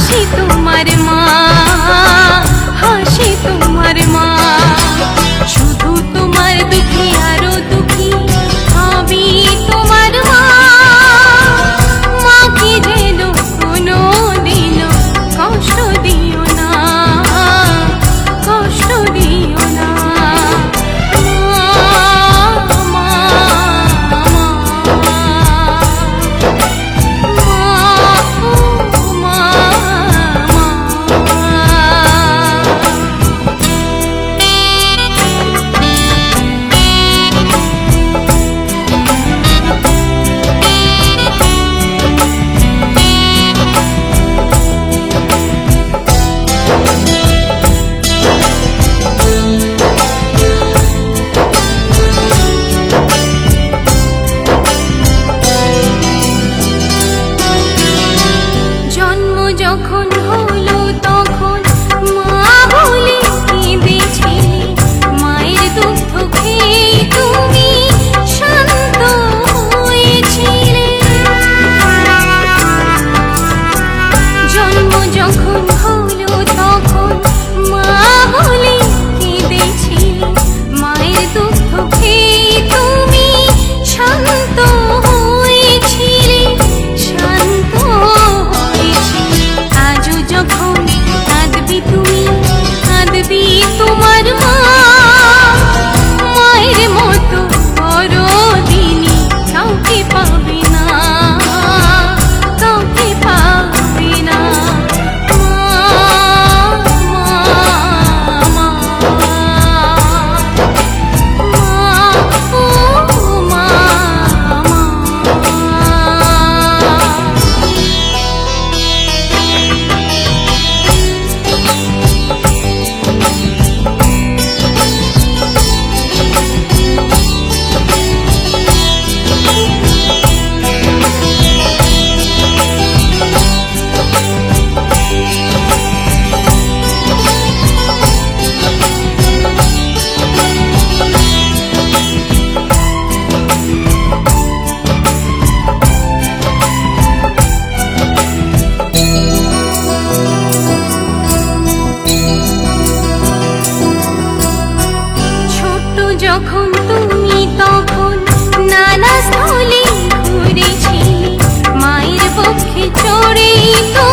হাসি তোমার মা, হাসি তোমার মা। শুধু তোমার দুঃখে আরো দুঃখী আমি তোমার মা। মাকে যেন কোনো দিনও কষ্ট দিও না, কষ্ট দিও না। যখন হলো তখন মা বলে কেঁদেছিলে, মায়ের দুঃখ খেয়ে তুমি শান্ত হয়েছিলে। জন্ম যখন হলো তখন মা বলে কেঁদেছিলে, মায়ের দুঃখ খেয়ে তুমি শান্ত হয়েছিলে, শান্ত হয়েছিলে। আজও যখন কাঁদবি তুমি, কাঁদবি তোমার মা। মায়ের মতো বড়দিনী কাউকে পাবে না, কাউকে পাবে না। যখন তুমি তখন নানা স্থলে ঘুরেছিলে, মায়ের পক্ষে চড়েই তো